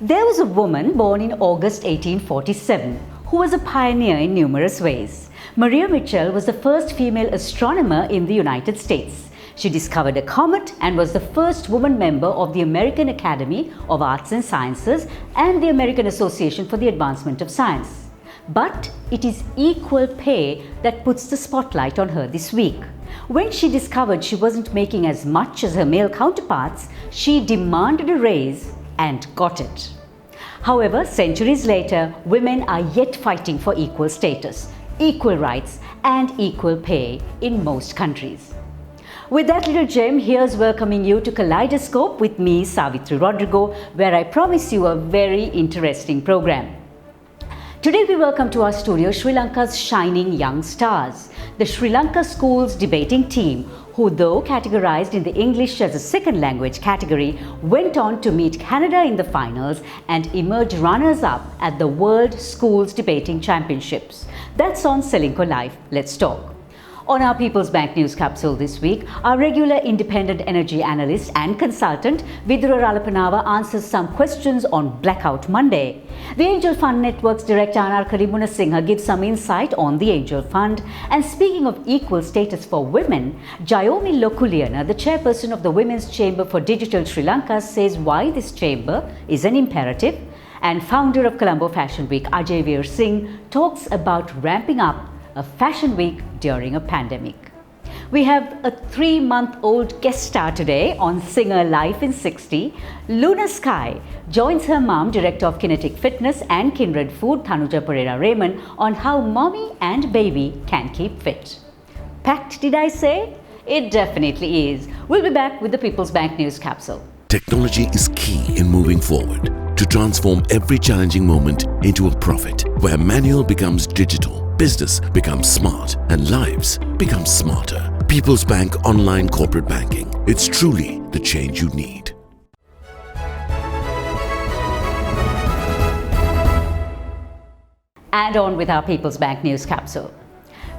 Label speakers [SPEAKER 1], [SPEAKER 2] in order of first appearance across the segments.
[SPEAKER 1] There was a woman born in August 1847 who was a pioneer in numerous ways. Maria Mitchell was the first female astronomer in the United States. She discovered a comet and was the first woman member of the American Academy of Arts and Sciences and the American Association for the Advancement of Science. But it is equal pay that puts the spotlight on her this week. When she discovered she wasn't making as much as her male counterparts, she demanded a raise and got it. However, centuries later, women are yet fighting for equal status, equal rights, and equal pay in most countries. With that little gem, here's welcoming you to Kaleidoscope with me, Savithri Rodrigo, where I promise you a very interesting program. Today we welcome to our studio Sri Lanka's shining young stars, the Sri Lanka Schools debating team, who, though categorized in the English as a second language category, went on to meet Canada in the finals and emerge runners-up at the World Schools Debating Championships. That's on Selinko Live. Let's talk. On our People's Bank News Capsule this week, our regular independent energy analyst and consultant Vidura Ralapanava answers some questions on Blackout Monday. The Angel Fund Network's director Anarkali Munasinghe gives some insight on the Angel Fund. And speaking of equal status for women, Jayomi Lokuliyana, the chairperson of the Women's Chamber for Digital Sri Lanka, says why this chamber is an imperative. And founder of Colombo Fashion Week, Ajay Veer Singh, talks about ramping up a fashion week during a pandemic. We have a 3-month-old guest star today on Singer Life in 60. Luna Sky joins her mom, director of Kinetic Fitness and Kindred Food, Tanuja Pereira Raymond, on how mommy and baby can keep fit. Packed, did I say? It definitely is. We'll be back with the People's Bank News Capsule.
[SPEAKER 2] Technology is key in moving forward to transform every challenging moment into a profit, where manual becomes digital, business becomes smart, and lives become smarter. People's Bank Online Corporate Banking. It's truly the change you need.
[SPEAKER 1] And on with our People's Bank News Capsule.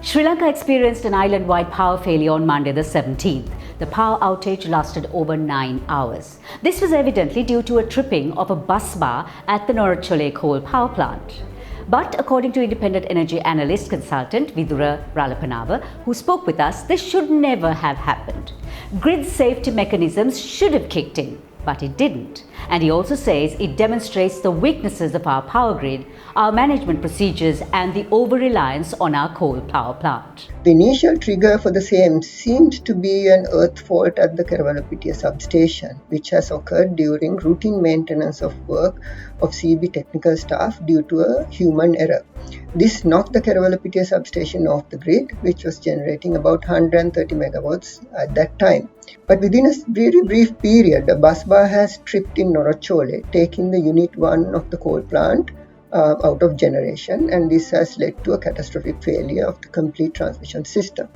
[SPEAKER 1] Sri Lanka experienced an island-wide power failure on Monday the 17th. The power outage lasted over 9 hours. This was evidently due to a tripping of a bus bar at the Norachole coal power plant. But according to independent energy analyst consultant Vidura Ralapanava, who spoke with us, this should never have happened. Grid safety mechanisms should have kicked in, but it didn't. And he also says it demonstrates the weaknesses of our power grid, our management procedures, and the over-reliance on our coal power plant.
[SPEAKER 3] The initial trigger for the same seemed to be an earth fault at the Kerawalapitia substation, which has occurred during routine maintenance of work of CB technical staff due to a human error. This knocked the Kerawalapitia substation off the grid, which was generating about 130 megawatts at that time. But within a very brief period, the bus bar has tripped in Norachole, taking the Unit 1 of the coal plant out of generation, and this has led to a catastrophic failure of the complete transmission system.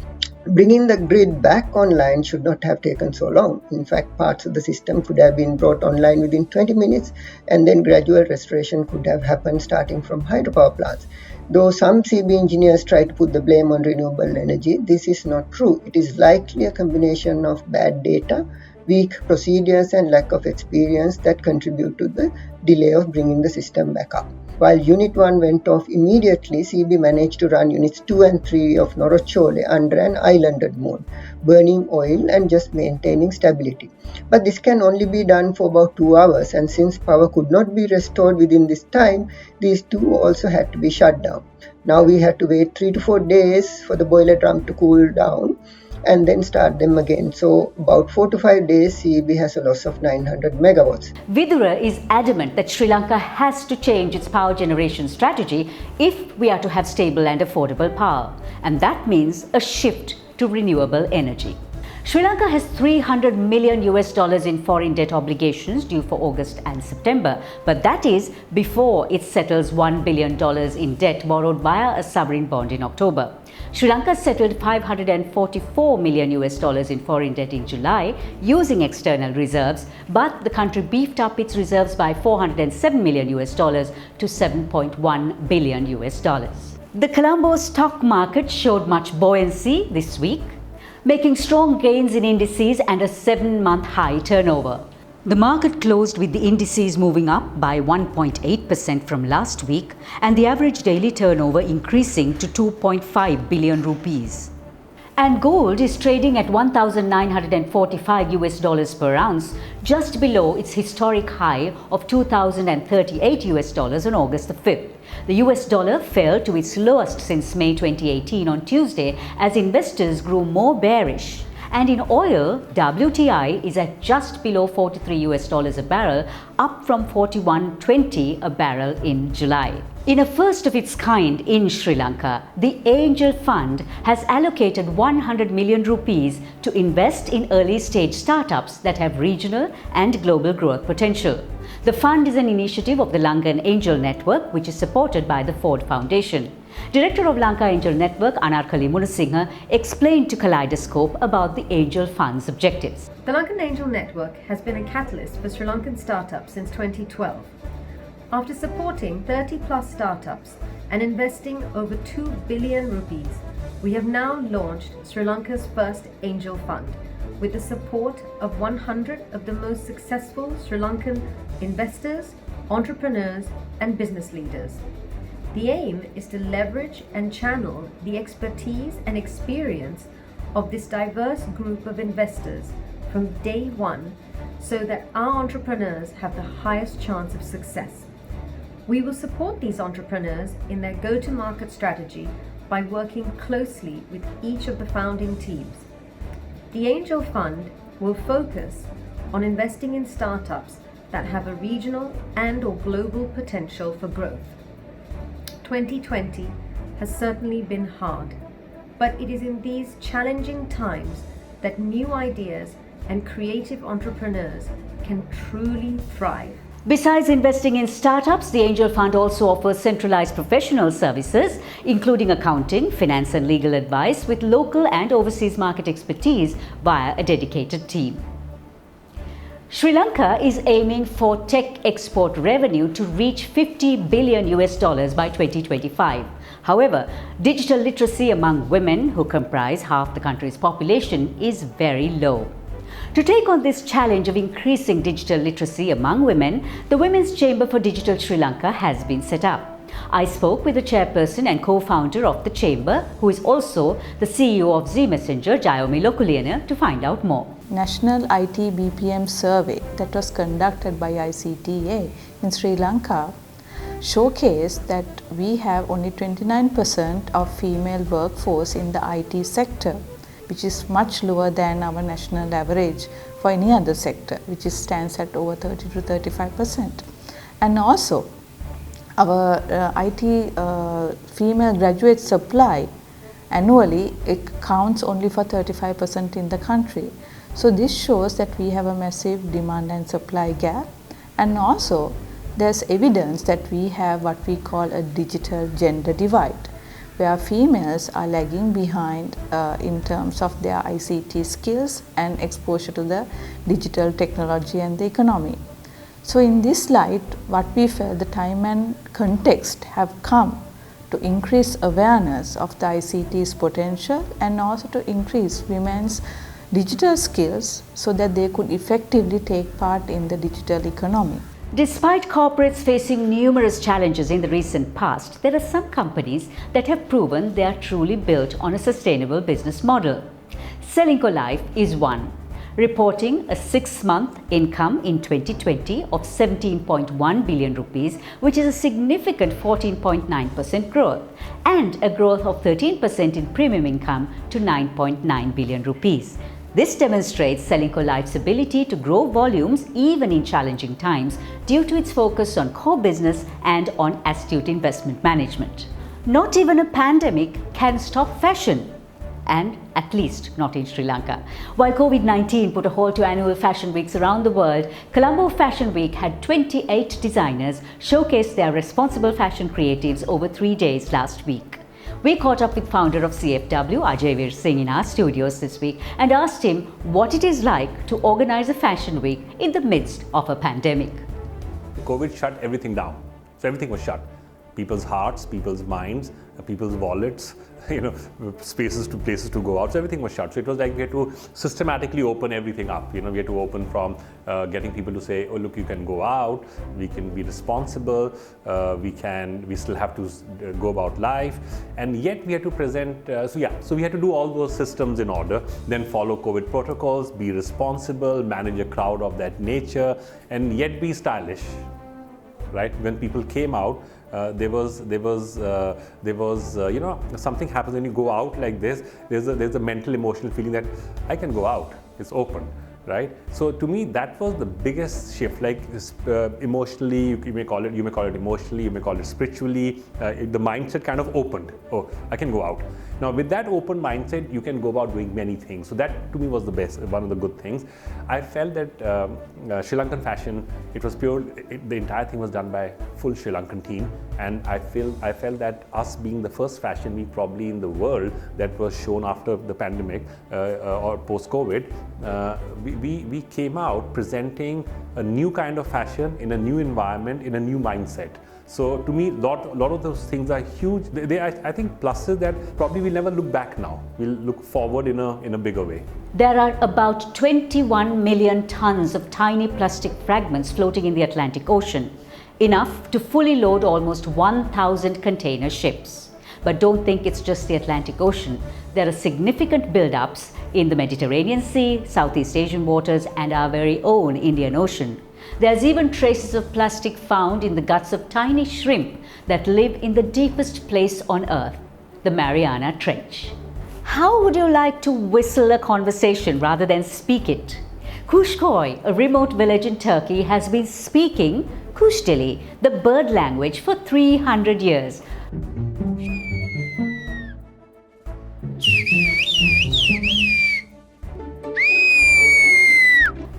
[SPEAKER 3] Bringing the grid back online should not have taken so long. In fact, parts of the system could have been brought online within 20 minutes, and then gradual restoration could have happened starting from hydropower plants. Though some CB engineers try to put the blame on renewable energy, this is not true. It is likely a combination of bad data, weak procedures, and lack of experience that contribute to the delay of bringing the system back up. While Unit 1 went off immediately, CB managed to run Units 2 and 3 of Norachole under an islanded mode, burning oil and just maintaining stability. But this can only be done for about 2 hours, and since power could not be restored within this time, these two also had to be shut down. Now we had to wait 3 to 4 days for the boiler drum to cool down and then start them again. So about 4 to 5 days, CEB has a loss of 900 megawatts.
[SPEAKER 1] Vidura is adamant that Sri Lanka has to change its power generation strategy if we are to have stable and affordable power. And that means a shift to renewable energy. Sri Lanka has $300 million in foreign debt obligations due for August and September, but that is before it settles $1 billion in debt borrowed via a sovereign bond in October. Sri Lanka settled $544 million in foreign debt in July using external reserves, but the country beefed up its reserves by $407 million to $7.1 billion. The Colombo stock market showed much buoyancy this week, making strong gains in indices and a 7-month high turnover. The market closed with the indices moving up by 1.8% from last week and the average daily turnover increasing to 2.5 billion rupees. And gold is trading at $1,945 per ounce, just below its historic high of $2,038 on August the 5th. The US dollar fell to its lowest since May 2018 on Tuesday as investors grew more bearish. And in oil, WTI is at just below $43 a barrel, up from $41.20 a barrel in July. In a first of its kind in Sri Lanka, the Angel Fund has allocated 100 million rupees to invest in early stage startups that have regional and global growth potential. The fund is an initiative of the Lunge Angel Network, which is supported by the Ford Foundation. Director of Lanka Angel Network, Anarkali Munasinghe, explained to Kaleidoscope about the Angel Fund's objectives.
[SPEAKER 4] The Lankan Angel Network has been a catalyst for Sri Lankan startups since 2012. After supporting 30-plus startups and investing over 2 billion rupees, we have now launched Sri Lanka's first Angel Fund with the support of 100 of the most successful Sri Lankan investors, entrepreneurs, and business leaders. The aim is to leverage and channel the expertise and experience of this diverse group of investors from day one so that our entrepreneurs have the highest chance of success. We will support these entrepreneurs in their go-to-market strategy by working closely with each of the founding teams. The Angel Fund will focus on investing in startups that have a regional and/or global potential for growth. 2020 has certainly been hard, but it is in these challenging times that new ideas and creative entrepreneurs can truly thrive.
[SPEAKER 1] Besides investing in startups, the Angel Fund also offers centralized professional services, including accounting, finance and legal advice with local and overseas market expertise via a dedicated team. Sri Lanka is aiming for tech export revenue to reach $50 billion by 2025. However, digital literacy among women, who comprise half the country's population, is very low. To take on this challenge of increasing digital literacy among women, the Women's Chamber for Digital Sri Lanka has been set up. I spoke with the chairperson and co-founder of the chamber, who is also the CEO of Z Messenger, Jayomi Lokuliyana, to find out more.
[SPEAKER 5] National IT BPM survey that was conducted by ICTA in Sri Lanka showcased that we have only 29% of female workforce in the IT sector, which is much lower than our national average for any other sector, which stands at over 30 to 35%. And also, our IT female graduate supply annually, it counts only for 35% in the country. So this shows that we have a massive demand and supply gap, and also there's evidence that we have what we call a digital gender divide, where females are lagging behind in terms of their ICT skills and exposure to the digital technology and the economy. So in this light, what we felt, the time and context have come to increase awareness of the ICT's potential and also to increase women's digital skills so that they could effectively take part in the digital economy.
[SPEAKER 1] Despite corporates facing numerous challenges in the recent past, there are some companies that have proven they are truly built on a sustainable business model. Selinco Life is one, reporting a 6-month income in 2020 of 17.1 billion rupees, which is a significant 14.9% growth, and a growth of 13% in premium income to 9.9 billion rupees. This demonstrates Selinco Life's ability to grow volumes even in challenging times due to its focus on core business and on astute investment management. Not even a pandemic can stop fashion, and at least not in Sri Lanka. While COVID-19 put a halt to annual fashion weeks around the world, Colombo Fashion Week had 28 designers showcase their responsible fashion creatives over 3 days last week. We caught up with founder of CFW, Ajay Singh, in our studios this week and asked him what it is like to organize a fashion week in the midst of a pandemic.
[SPEAKER 6] COVID shut everything down, so everything was shut. people's hearts, people's minds, people's wallets, places to go out. So everything was shut. So it was like we had to systematically open everything up. We had to open from getting people to say, oh look, you can go out, we can be responsible, we still have to go about life, and yet we had to present. So we had to do all those systems in order, then follow COVID protocols, be responsible, manage a crowd of that nature, and yet be stylish. Right? When people came out, there was something happens when you go out like this. There's a mental, emotional feeling that I can go out. It's open, right? So to me, that was the biggest shift. Like emotionally, you may call it emotionally, you may call it spiritually. The mindset kind of opened. Oh, I can go out. Now with that open mindset, you can go about doing many things. So that to me was the best, one of the good things. I felt that Sri Lankan fashion, it was pure. The entire thing was done by full Sri Lankan team, and I felt that us being the first fashion week probably in the world that was shown after the pandemic or post-COVID, we came out presenting a new kind of fashion in a new environment, in a new mindset. So to me, lot of those things are huge. I think pluses that probably we'll never look back now. We'll look forward in a bigger way.
[SPEAKER 1] There are about 21 million tons of tiny plastic fragments floating in the Atlantic Ocean, enough to fully load almost 1,000 container ships. But don't think it's just the Atlantic Ocean. There are significant buildups in the Mediterranean Sea, Southeast Asian waters, and our very own Indian Ocean. There's even traces of plastic found in the guts of tiny shrimp that live in the deepest place on Earth, the Mariana Trench. How would you like to whistle a conversation rather than speak it? Kuşköy, a remote village in Turkey, has been speaking Kuş dili, the bird language, for 300 years.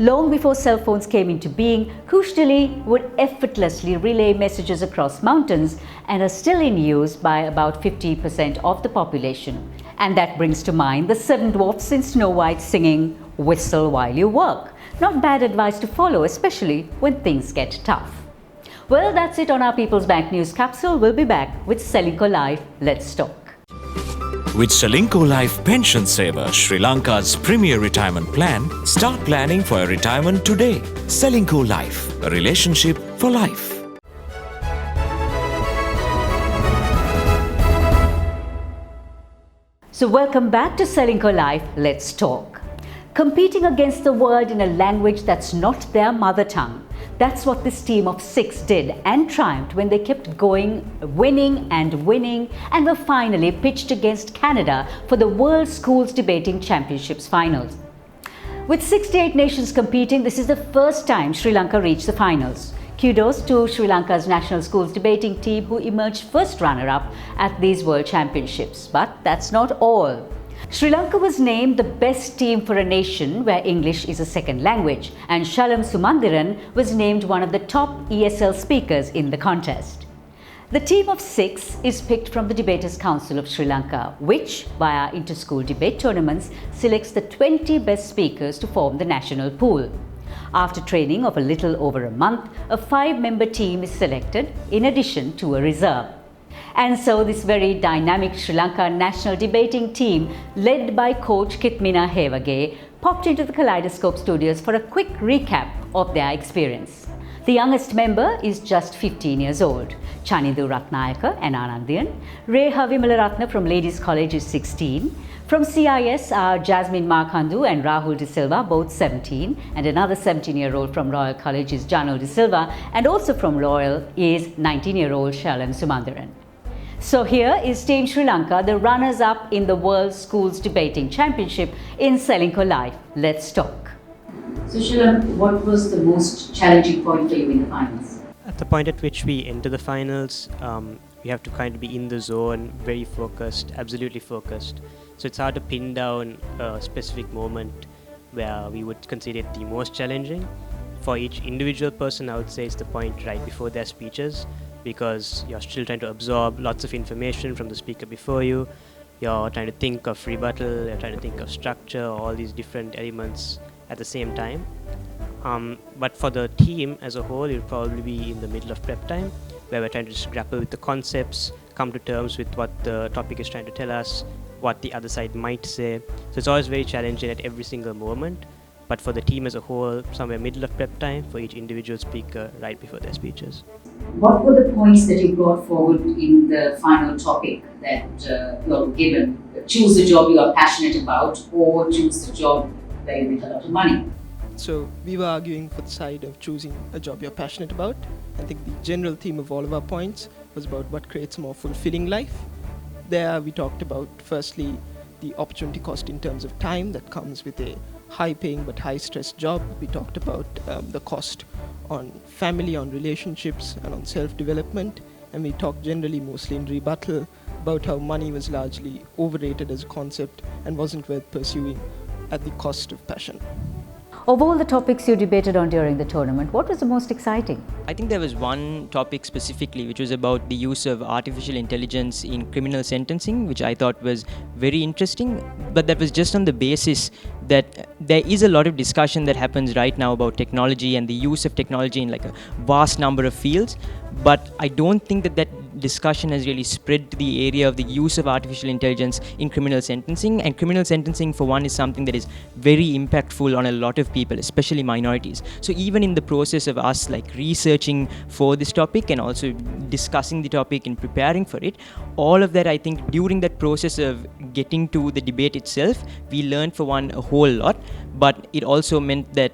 [SPEAKER 1] Long before cell phones came into being, Kuş dili would effortlessly relay messages across mountains and are still in use by about 50% of the population. And that brings to mind the 7 dwarfs in Snow White singing, "Whistle while you work." Not bad advice to follow, especially when things get tough. Well, that's it on our People's Bank News Capsule. We'll be back with Selinco Life. Let's talk.
[SPEAKER 7] With Selinco Life Pension Saver, Sri Lanka's premier retirement plan, start planning for your retirement today. Selinco Life, a relationship for life.
[SPEAKER 1] So welcome back to Selinco Life. Let's talk. Competing against the world in a language that's not their mother tongue. That's what this team of 6 did and triumphed when they kept going, winning and were finally pitched against Canada for the World Schools Debating Championships finals. With 68 nations competing, this is the first time Sri Lanka reached the finals. Kudos to Sri Lanka's national schools debating team, who emerged first runner-up at these World Championships. But that's not all. Sri Lanka was named the best team for a nation where English is a second language, and Shalam Sumandiran was named one of the top ESL speakers in the contest. The team of 6 is picked from the Debaters Council of Sri Lanka, which, via inter-school debate tournaments, selects the 20 best speakers to form the national pool. After training of a little over a month, a 5-member team is selected in addition to a reserve. And so this very dynamic Sri Lanka national debating team, led by coach Kitmina Hevage, popped into the Kaleidoscope studios for a quick recap of their experience. The youngest member is just 15 years old. Chanindu Ratnayaka and Anandian. Reha Vimalaratna from Ladies College is 16. From CIS are Jasmine Markandu and Rahul De Silva, both 17. And another 17-year-old from Royal College is Jano De Silva. And also from Royal is 19-year-old Shalam Sumandiran. So here is Team Sri Lanka, the runners-up in the World Schools Debating Championship in Selinco Life. Let's talk. So Shalam, what was the most challenging point for you in the finals?
[SPEAKER 8] At the point at which we enter the finals, we have to kind of be in the zone, very focused, absolutely focused. So it's hard to pin down a specific moment where we would consider it the most challenging. For each individual person, I would say it's the point right before their speeches, because you're still trying to absorb lots of information from the speaker before you. You're trying to think of rebuttal, you're trying to think of structure, all these different elements at the same time. But for the team as a whole, it'll probably be in the middle of prep time, where we're trying to just grapple with the concepts, come to terms with what the topic is trying to tell us, what the other side might say. So it's always very challenging at every single moment. But for the team as a whole, somewhere middle of prep time, for each individual speaker right before their speeches.
[SPEAKER 1] What were the points that you brought forward in the final topic that you're given? Choose the job you are passionate about, or choose the job where you make a lot of money.
[SPEAKER 9] So we were arguing for the side of choosing a job you're passionate about. I think the general theme of all of our points was about what creates a more fulfilling life. There we talked about, firstly, the opportunity cost in terms of time that comes with a high-paying but high-stress job. We talked about the cost on family, on relationships, and on self-development. And we talked generally, mostly in rebuttal, about how money was largely overrated as a concept and wasn't worth pursuing at the cost of passion.
[SPEAKER 1] Of all the topics you debated on during the tournament, what was the most exciting?
[SPEAKER 10] I think there was one topic specifically which was about the use of artificial intelligence in criminal sentencing, which I thought was very interesting, but that was just on the basis that there is a lot of discussion that happens right now about technology and the use of technology in like a vast number of fields, but I don't think that discussion has really spread to the area of the use of artificial intelligence in criminal sentencing. And criminal sentencing, for one, is something that is very impactful on a lot of people, especially minorities. So even in the process of us like researching for this topic and also discussing the topic and preparing for it, all of that, I think during that process of getting to the debate itself, we learned for one a whole lot, but it also meant that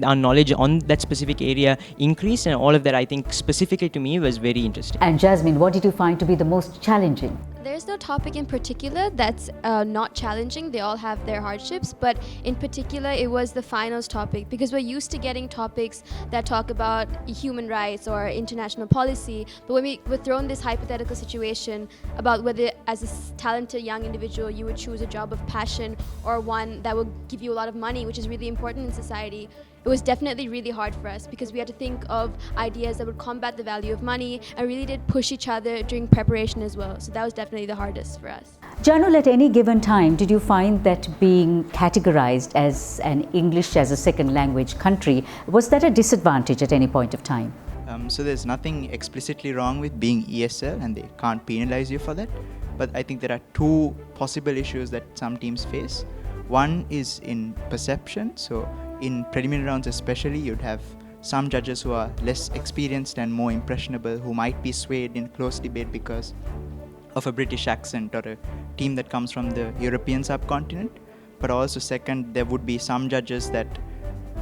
[SPEAKER 10] our knowledge on that specific area increased, and all of that, I think specifically to me, was very interesting.
[SPEAKER 1] And Jasmine, what did you find to be the most challenging?
[SPEAKER 11] There's no topic in particular that's not challenging. They all have their hardships, but in particular it was the finals topic, because we're used to getting topics that talk about human rights or international policy, but when we were thrown this hypothetical situation about whether as a talented young individual you would choose a job of passion or one that will give you a lot of money, which is really important in society, it was definitely really hard for us, because we had to think of ideas that would combat the value of money and really did push each other during preparation as well. So that was definitely the hardest for us.
[SPEAKER 1] Janul, at any given time, did you find that being categorized as an English as a second language country, was that a disadvantage at any point of time?
[SPEAKER 12] So there's nothing explicitly wrong with being ESL, and they can't penalize you for that. But I think there are two possible issues that some teams face. One is in perception. So in preliminary rounds especially, you'd have some judges who are less experienced and more impressionable, who might be swayed in close debate because of a British accent or a team that comes from the European subcontinent. But also second, there would be some judges that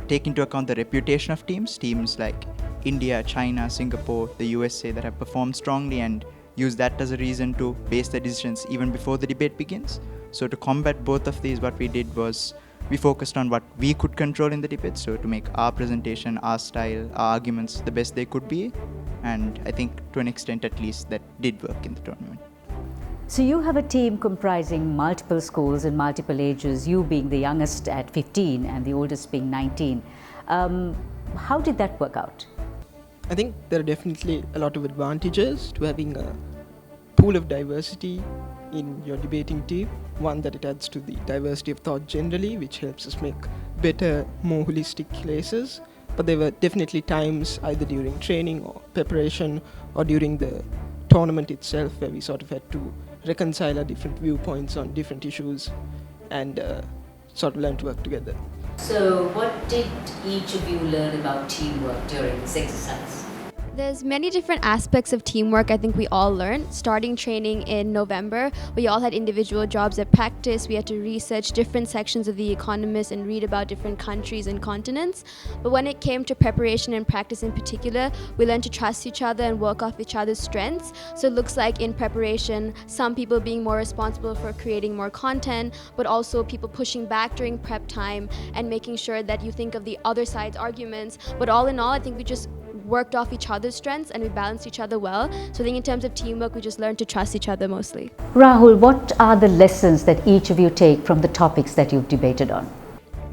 [SPEAKER 12] take into account the reputation of teams like India, China, Singapore, the USA, that have performed strongly and use that as a reason to base their decisions even before the debate begins. So to combat both of these, what we did was we focused on what we could control in the debate, so to make our presentation, our style, our arguments the best they could be. And I think to an extent at least that did work in the tournament.
[SPEAKER 1] So you have a team comprising multiple schools and multiple ages, you being the youngest at 15 and the oldest being 19. How did that work out?
[SPEAKER 9] I think there are definitely a lot of advantages to having a pool of diversity in your debating team. One, that it adds to the diversity of thought generally, which helps us make better, more holistic cases. But there were definitely times either during training or preparation or during the tournament itself where we sort of had to reconcile our different viewpoints on different issues and sort of learn to work together.
[SPEAKER 1] So what did each of you learn about teamwork during this exercise?
[SPEAKER 11] There's many different aspects of teamwork I think we all learned. Starting training in November, we all had individual jobs at practice. We had to research different sections of The Economist and read about different countries and continents. But when it came to preparation and practice in particular, we learned to trust each other and work off each other's strengths. So it looks like in preparation, some people being more responsible for creating more content, but also people pushing back during prep time and making sure that you think of the other side's arguments. But all in all, I think we just worked off each other's strengths and we balanced each other well. So I think in terms of teamwork, we just learned to trust each other mostly.
[SPEAKER 1] Rahul, what are the lessons that each of you take from the topics that you've debated on?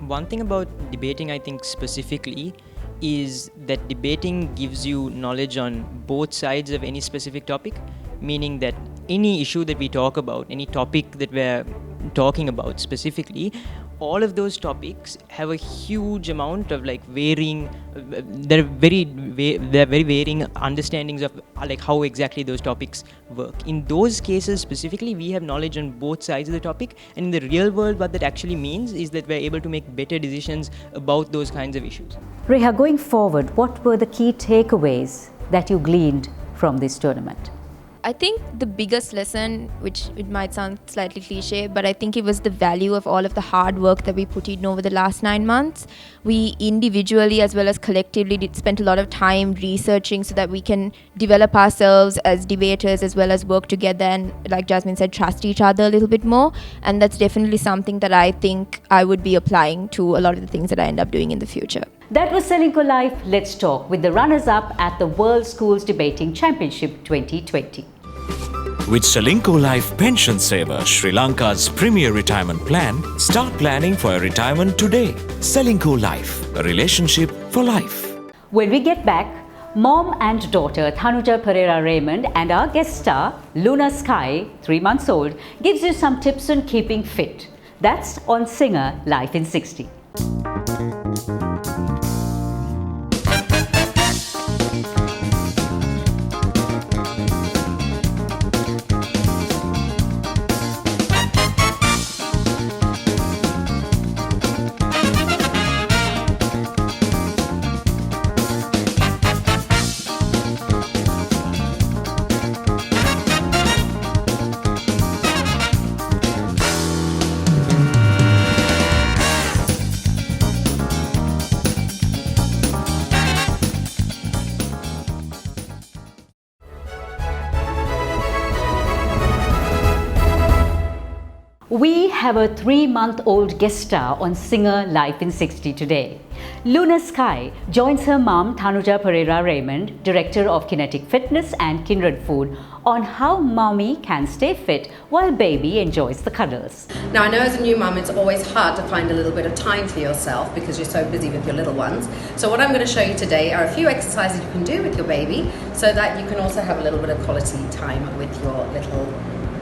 [SPEAKER 10] One thing about debating, I think specifically, is that debating gives you knowledge on both sides of any specific topic, meaning that any issue that we talk about, any topic that we're talking about specifically, all of those topics have a huge amount of like varying, there are very varying understandings of like how exactly those topics work. In those cases specifically, we have knowledge on both sides of the topic, and in the real world what that actually means is that we're able to make better decisions about those kinds of issues.
[SPEAKER 1] Reha, going forward, what were the key takeaways that you gleaned from this tournament?
[SPEAKER 13] I think the biggest lesson, which it might sound slightly cliche, but I think it was the value of all of the hard work that we put in over the last 9 months. We individually as well as collectively did spend a lot of time researching so that we can develop ourselves as debaters as well as work together and, like Jasmine said, trust each other a little bit more. And that's definitely something that I think I would be applying to a lot of the things that I end up doing in the future.
[SPEAKER 1] That was Selingco Live Let's Talk with the runners-up at the World Schools Debating Championship 2020.
[SPEAKER 7] With Selingco Life Pension Saver, Sri Lanka's premier retirement plan, start planning for a retirement today. Selingco Life, a relationship for life.
[SPEAKER 1] When we get back, mom and daughter Thanuja Pereira Raymond and our guest star, Luna Sky, 3 months old, gives you some tips on keeping fit. That's on Singer Life in 60. We have a 3-month-old guest star on Singer Life in 60 today. Luna Sky joins her mom Thanuja Pereira Raymond, Director of Kinetic Fitness and Kindred Food, on how mommy can stay fit while baby enjoys the cuddles.
[SPEAKER 14] Now I know as a new mum it's always hard to find a little bit of time for yourself because you're so busy with your little ones. So what I'm going to show you today are a few exercises you can do with your baby so that you can also have a little bit of quality time with your little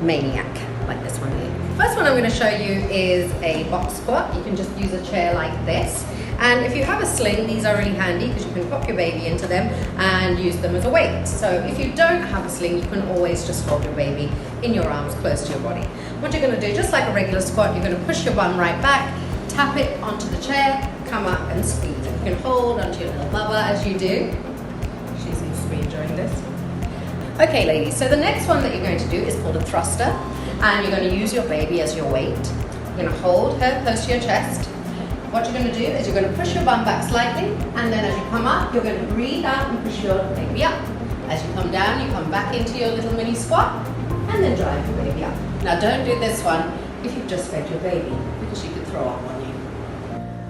[SPEAKER 14] maniac like this one here. First one I'm going to show you is a box squat. You can just use a chair like this, and if you have a sling, these are really handy because you can pop your baby into them and use them as a weight. So if you don't have a sling, you can always just hold your baby in your arms close to your body. What you're going to do, just like a regular squat, you're going to push your bum right back, tap it onto the chair, come up and squeeze it. You can hold onto your little lover as you do. She's going to squeeze during this. Okay ladies, so the next one that you're going to do is called a thruster, and you're going to use your baby as your weight. You're going to hold her close to your chest. What you're going to do is you're going to push your bum back slightly, and then as you come up, you're going to breathe out and push your baby up. As you come down, you come back into your little mini squat, and then drive your baby up. Now don't do this one if you've just fed your baby, because she could throw up on you.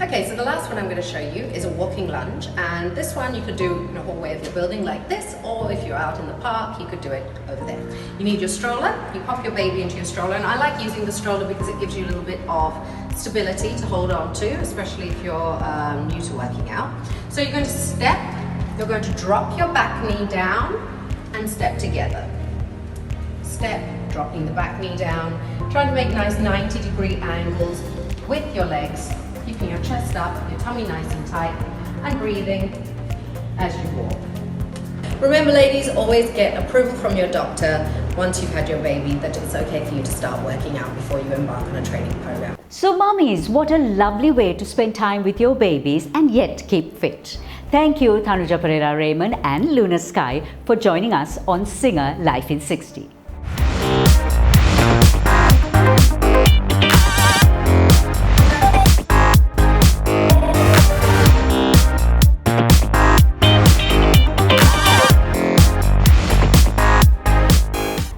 [SPEAKER 14] Okay, so the last one I'm going to show you is a walking lunge, and this one you could do in a hallway of your building like this, or if you're out in the park, you could do it over there. You need your stroller, you pop your baby into your stroller, and I like using the stroller because it gives you a little bit of stability to hold on to, especially if you're new to working out. So you're going to step, you're going to drop your back knee down and step together. Step, dropping the back knee down, trying to make nice 90-degree angles with your legs, keeping your chest up, your tummy nice and tight, and breathing as you walk. Remember ladies, always get approval from your doctor once you've had your baby that it's okay for you to start working out before you embark on a training program.
[SPEAKER 1] So mummies, what a lovely way to spend time with your babies and yet keep fit. Thank you Thanuja Pereira Raymond and Luna Sky for joining us on Singer Life in 60.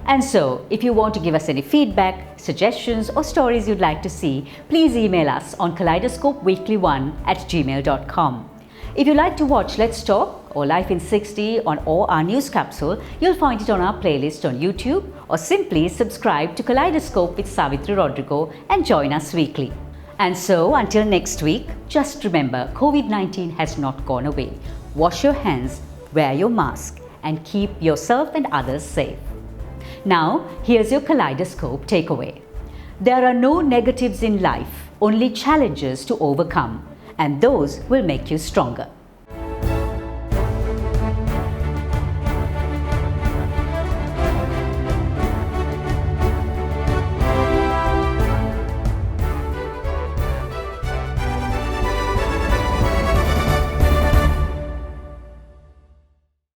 [SPEAKER 1] And so, if you want to give us any feedback, suggestions or stories you'd like to see, please email us on kaleidoscopeweekly1@gmail.com. If you'd like to watch Let's Talk or Life in 60 or our news capsule, you'll find it on our playlist on YouTube, or simply subscribe to Kaleidoscope with Savithri Rodrigo and join us weekly. And so, until next week, just remember, COVID-19 has not gone away. Wash your hands, wear your mask, and keep yourself and others safe. Now, here's your Kaleidoscope takeaway. There are no negatives in life, only challenges to overcome, and those will make you stronger.